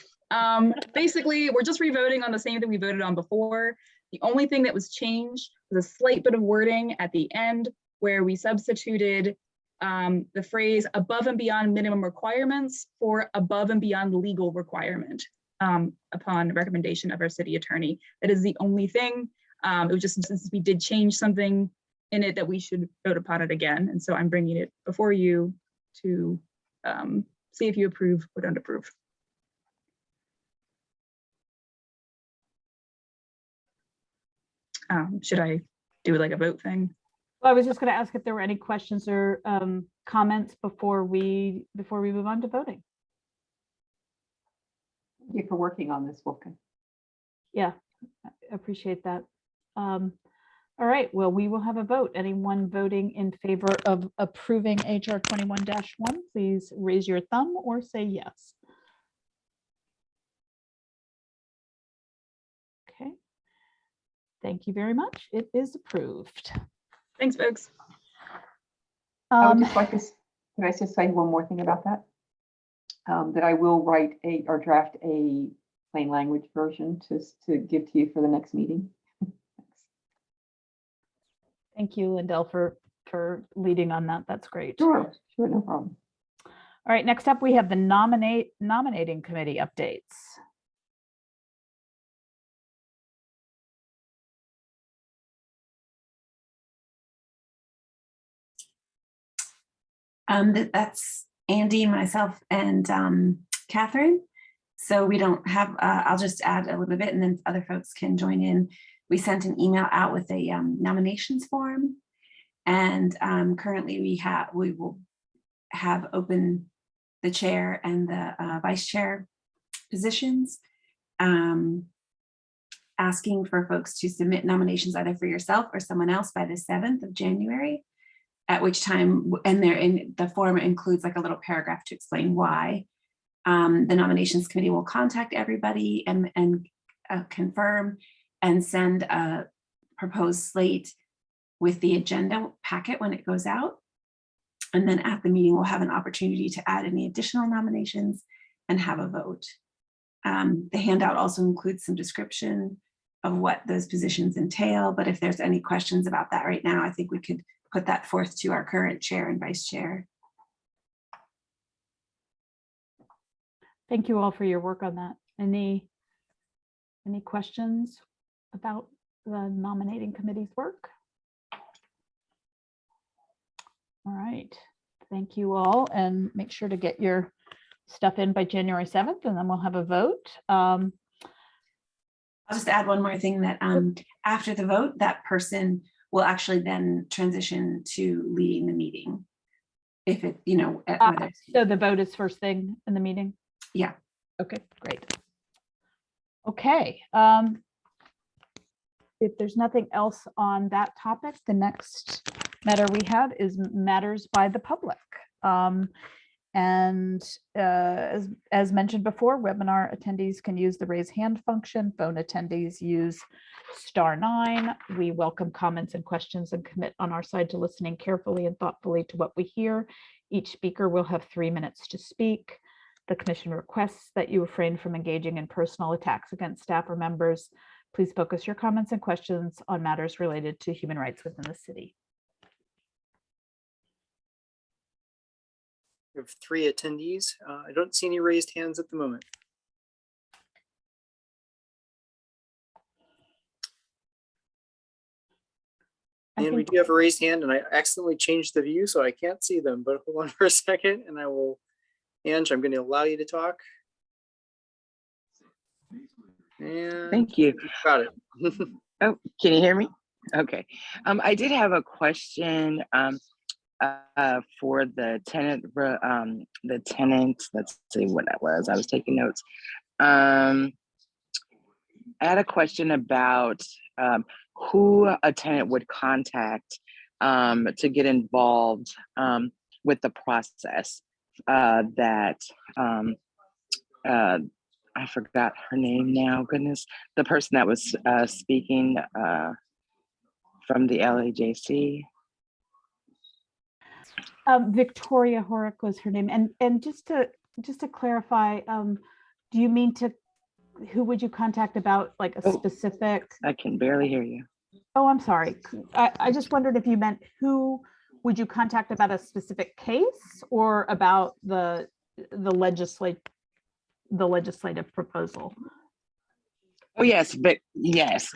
Basically, we're just revoting on the same thing we voted on before. The only thing that was changed was a slight bit of wording at the end where we substituted the phrase above and beyond minimum requirements for above and beyond legal requirement upon recommendation of our city attorney. That is the only thing. It was just since we did change something in it that we should vote upon it again. And so I'm bringing it before you to see if you approve or don't approve. Should I do like a vote thing? Well, I was just going to ask if there were any questions or comments before we move on to voting. Thank you for working on this, Wolfgang. Yeah, I appreciate that. All right, well, we will have a vote. Anyone voting in favor of approving HR 21-1, please raise your thumb or say yes. Okay. Thank you very much. It is approved. Thanks, folks. I would just like to, can I just say one more thing about that? That I will write or draft a plain language version to give to you for the next meeting. Thank you, Lindell, for leading on that. That's great. Sure, no problem. All right, next up, we have the nominating committee updates. That's Andy, myself, and Catherine. So we don't have, I'll just add a little bit and then other folks can join in. We sent an email out with a nominations form. And currently we will have open the chair and the vice chair positions. Asking for folks to submit nominations either for yourself or someone else by the 7th of January. At which time, and the form includes like a little paragraph to explain why. The nominations committee will contact everybody and confirm and send a proposed slate with the agenda packet when it goes out. And then at the meeting, we'll have an opportunity to add any additional nominations and have a vote. The handout also includes some description of what those positions entail, but if there's any questions about that right now, I think we could put that forth to our current chair and vice chair. Thank you all for your work on that. Any questions about the nominating committee's work? All right, thank you all, and make sure to get your stuff in by January 7th, and then we'll have a vote. I'll just add one more thing that after the vote, that person will actually then transition to leading the meeting. If it, whether So the vote is first thing in the meeting? Yeah. Okay, great. Okay. If there's nothing else on that topic, the next matter we have is matters by the public. As mentioned before, webinar attendees can use the raise hand function. Phone attendees use *9. We welcome comments and questions and commit on our side to listening carefully and thoughtfully to what we hear. Each speaker will have 3 minutes to speak. The commission requests that you refrain from engaging in personal attacks against staff or members. Please focus your comments and questions on matters related to human rights within the city. We have 3 attendees. I don't see any raised hands at the moment. And we do have a raised hand, and I accidentally changed the view, so I can't see them, but hold on for a second, and I will, Ange, I'm going to allow you to talk. And thank you. Got it. Oh, can you hear me? Okay. I did have a question for the tenant, let's see what that was. I was taking notes. I had a question about who a tenant would contact to get involved with the process that I forgot her name now, goodness, the person that was speaking from the LAJC. Victoria Horick was her name. And just to clarify, do you mean who would you contact about like a specific? I can barely hear you. Oh, I'm sorry. I just wondered if you meant who would you contact about a specific case or about the legislative proposal? Oh yes, but yes.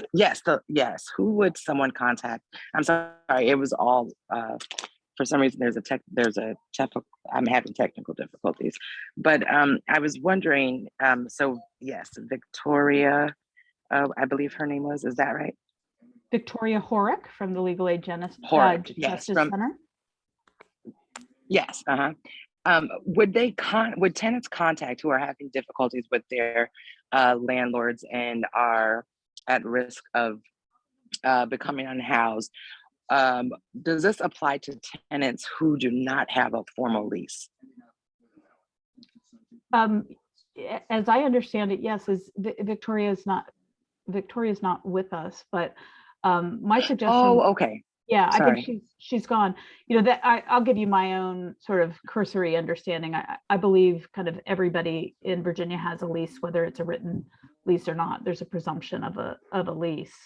Who would someone contact? I'm sorry, it was all for some reason I'm having technical difficulties, but I was wondering. So yes, Victoria, I believe her name was. Is that right? Victoria Horick from the Legal Aid Justice Center. Yes. Would tenants contact who are having difficulties with their landlords and are at risk of becoming unhoused? Does this apply to tenants who do not have a formal lease? As I understand it, yes. Victoria's not with us, but my suggestion. Oh, okay. Yeah, I Sorry. think she's gone. You know, that I'll give you my own sort of cursory understanding. I believe kind of everybody in Virginia has a lease, whether it's a written lease or not. There's a presumption of a lease.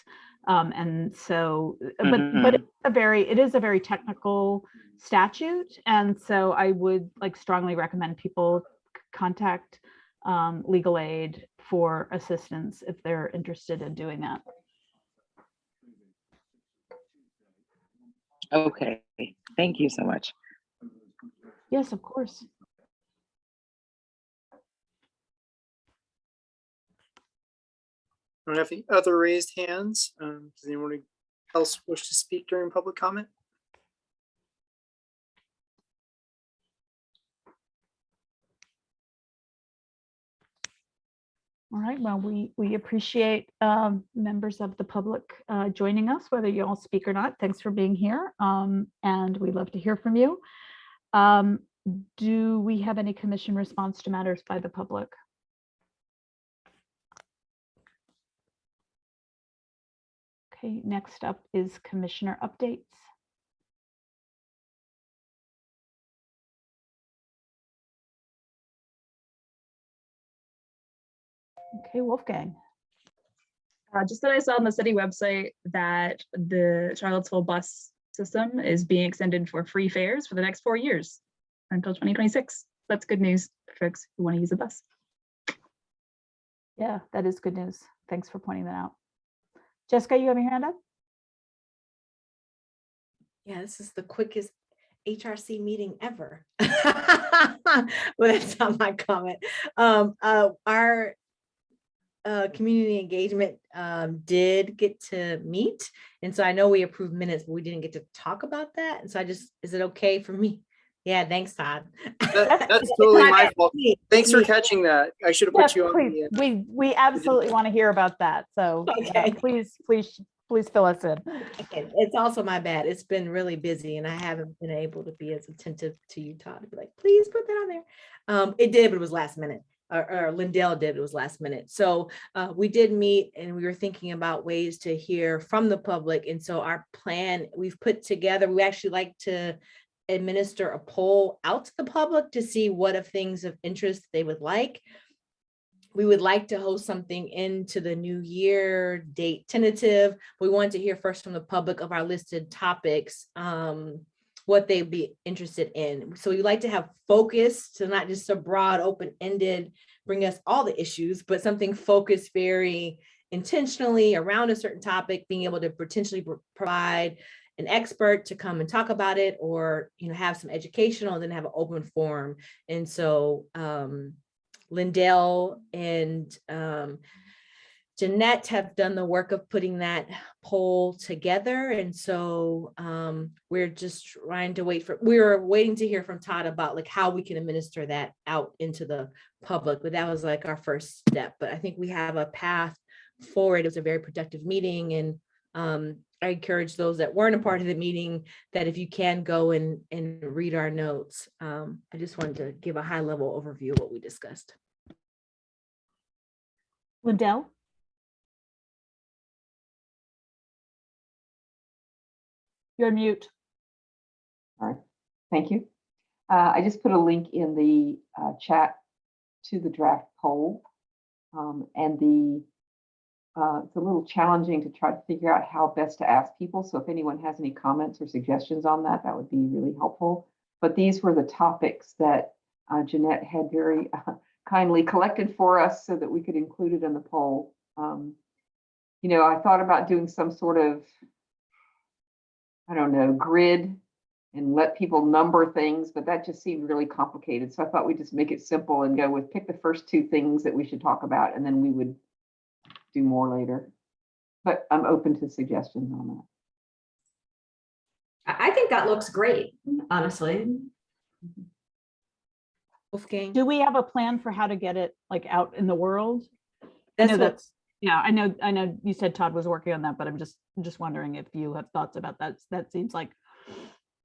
And so, but Mhm. it is a very technical statute. And so I would like strongly recommend people contact legal aid for assistance if they're interested in doing that. Okay, thank you so much. Yes, of course. I don't have any other raised hands. Does anyone else wish to speak during public comment? All right, well, we appreciate members of the public joining us, whether you all speak or not. Thanks for being here. And we love to hear from you. Do we have any commission response to matters by the public? Okay, next up is commissioner updates. Okay, Wolfgang. Just that I saw on the city website that the Charlottesville bus system is being extended for free fares for the next 4 years until 2026. That's good news for folks who want to use a bus. Yeah, that is good news. Thanks for pointing that out. Jessica, you have your hand up? Yeah, this is the quickest HRC meeting ever. Well, that's not my comment. Our community engagement did get to meet. And so I know we approved minutes, but we didn't get to talk about that. And so is it okay for me? Yeah, thanks, Todd. That's totally my fault. Thanks for catching that. I should have Yes, put you on please. the. We absolutely want to hear about that. So Okay. please fill us in. Okay, it's also my bad. It's been really busy and I haven't been able to be as attentive to you, Todd, to be like, please put that on there. It did, but it was last minute. Or Lindell did, it was last minute. So we did meet and we were thinking about ways to hear from the public. And so our plan we've put together, we actually like to administer a poll out to the public to see what of things of interest they would like. We would like to host something into the new year, date tentative. We want to hear first from the public of our listed topics, what they'd be interested in. So we like to have focus, so not just a broad, open-ended, bring us all the issues, but something focused very intentionally around a certain topic, being able to potentially provide an expert to come and talk about it, or have some educational and then have an open forum. And so Lindell and Jeanette have done the work of putting that poll together. And so we're just trying to we're waiting to hear from Todd about like how we can administer that out into the public. But that was like our first step. But I think we have a path forward. It was a very productive meeting. And I encourage those that weren't a part of the meeting that if you can go and read our notes. I just wanted to give a high level overview of what we discussed. Lindell? You're on mute. All right, thank you. I just put a link in the chat to the draft poll. And it's a little challenging to try to figure out how best to ask people. So if anyone has any comments or suggestions on that, that would be really helpful. But these were the topics that Jeanette had very kindly collected for us so that we could include it in the poll. I thought about doing some sort of, I don't know, grid and let people number things, but that just seemed really complicated. So I thought we'd just make it simple and go with pick the first 2 things that we should talk about, and then we would do more later. But I'm open to suggestions on that. I think that looks great, honestly. Wolfgang? Do we have a plan for how to get it like out in the world? Yeah, I know you said Todd was working on that, but I'm just wondering if you have thoughts about that. That seems like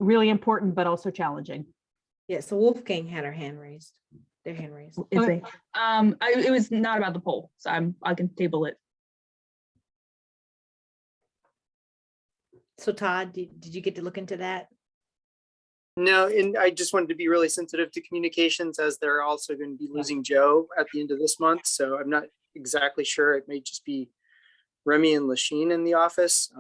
really important, but also challenging. Yeah, so Wolfgang had their hand raised. Okay. It was not about the poll, so I can table it. So Todd, did you get to look into that? No, and I just wanted to be really sensitive to communications as they're also going to be losing Joe at the end of this month. So I'm not exactly sure. It may just be Remy and Lasheen in the office.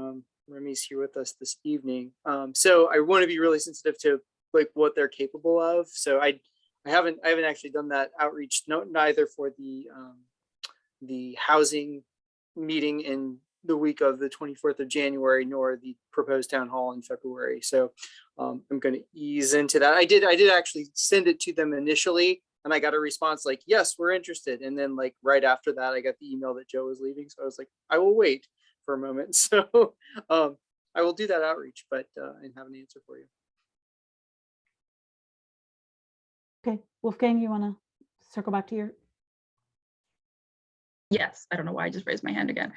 Remy's here with us this evening. So I want to be really sensitive to like what they're capable of. So I haven't actually done that outreach, neither for the housing meeting in the week of the 24th of January, nor the proposed town hall in February. So I'm going to ease into that. I did actually send it to them initially, and I got a response like, yes, we're interested. And then like right after that, I got the email that Joe was leaving. So I was like, I will wait for a moment. So I will do that outreach, but and have an answer for you. Okay, Wolfgang, you want to circle back to your? Yes, I don't know why I just raised my hand again.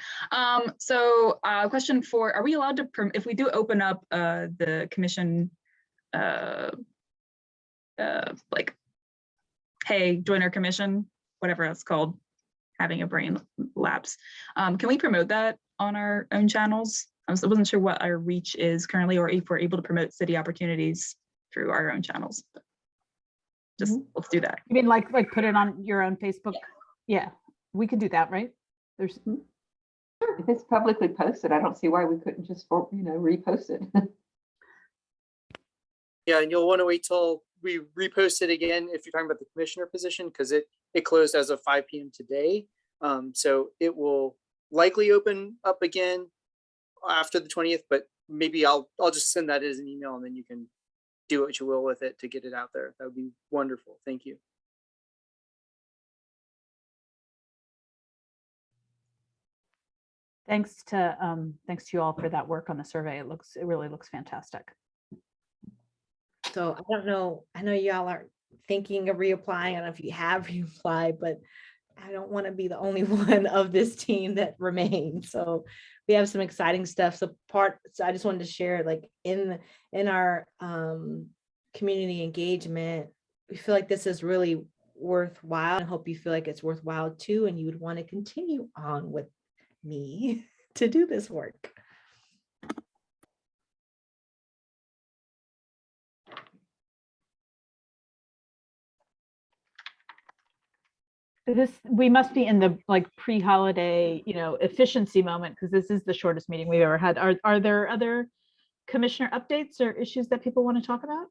So question 4, are we allowed to, if we do open up the commission, like, hey, join our commission, whatever it's called, having a brain lapse. Can we promote that on our own channels? I wasn't sure what our reach is currently, or if we're able to promote city opportunities through our own channels. Just let's do that. You mean like put it on your own Facebook? Yeah, we could do that, right? There's If it's publicly posted, I don't see why we couldn't just, repost it. Yeah, and you'll want to wait till we repost it again if you're talking about the commissioner position, because it closed as of 5 p.m. today. So it will likely open up again after the 20th, but maybe I'll just send that as an email and then you can do what you will with it to get it out there. That would be wonderful. Thank you. thanks to you all for that work on the survey. It really looks fantastic. So I don't know, I know y'all are thinking of reapplying. I don't know if you have reapplied, but I don't want to be the only one of this team that remains. So we have some exciting stuff. So I just wanted to share, like in our community engagement, we feel like this is really worthwhile. I hope you feel like it's worthwhile too, and you would want to continue on with me to do this work. We must be in the like pre-holiday, efficiency moment, because this is the shortest meeting we've ever had. Are there other commissioner updates or issues that people want to talk about?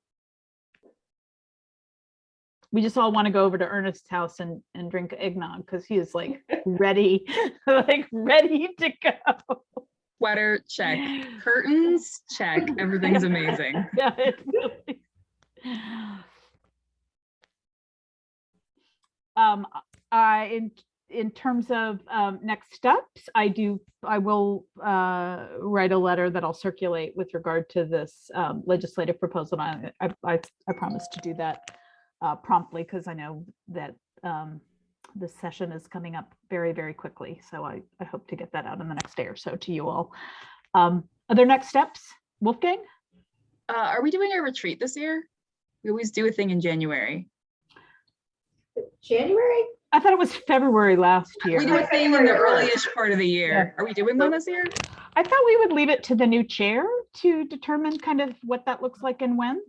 We just all want to go over to Ernest's house and drink eggnog because he is like ready, ready to go. Sweater, check. Curtains, check. Everything's amazing. Yeah, it really. In terms of next steps, I will write a letter that I'll circulate with regard to this legislative proposal. I promise to do that promptly, because I know that this session is coming up very, very quickly. So I hope to get that out in the next day or so to you all. Other next steps, Wolfgang? Are we doing a retreat this year? We always do a thing in January. January? I thought it was February last year. We do a thing in the early-ish part of the year. Are we doing one this year? I thought we would leave it to the new chair to determine kind of what that looks like and when.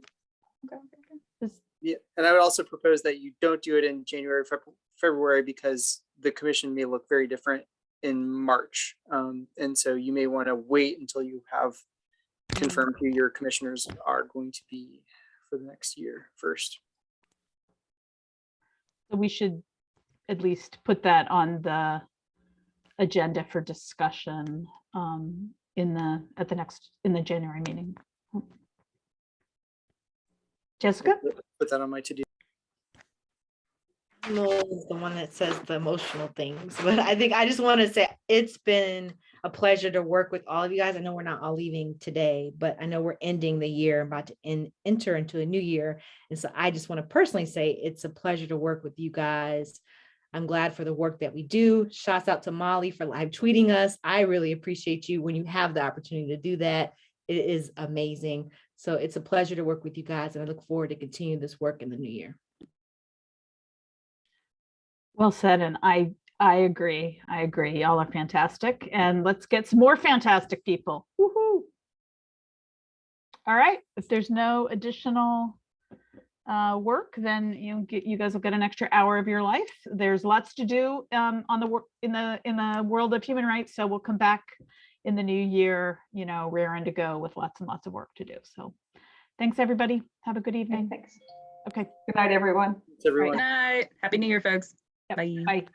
Yeah, and I would also propose that you don't do it in January, February, because the commission may look very different in March. And so you may want to wait until you have confirmed who your commissioners are going to be for the next year first. So we should at least put that on the agenda for discussion in the January meeting. Jessica? Put that on my to-do. Lowell is the one that says the emotional things, but I think I just want to say it's been a pleasure to work with all of you guys. I know we're not all leaving today, but I know we're ending the year, about to enter into a new year. And so I just want to personally say it's a pleasure to work with you guys. I'm glad for the work that we do. Shouts out to Molly for live tweeting us. I really appreciate you when you have the opportunity to do that. It is amazing. So it's a pleasure to work with you guys, and I look forward to continue this work in the new year. Well said, and I agree. I agree. Y'all are fantastic, and let's get some more fantastic people. Woohoo! All right, if there's no additional work, then you guys will get an extra hour of your life. There's lots to do on the work in the world of human rights. So we'll come back in the new year, raring to go with lots and lots of work to do. So thanks, everybody. Have a good Okay, evening. thanks. Okay. Good night, everyone. Everyone. Good night. Happy New Year, folks. Yep, Bye. bye.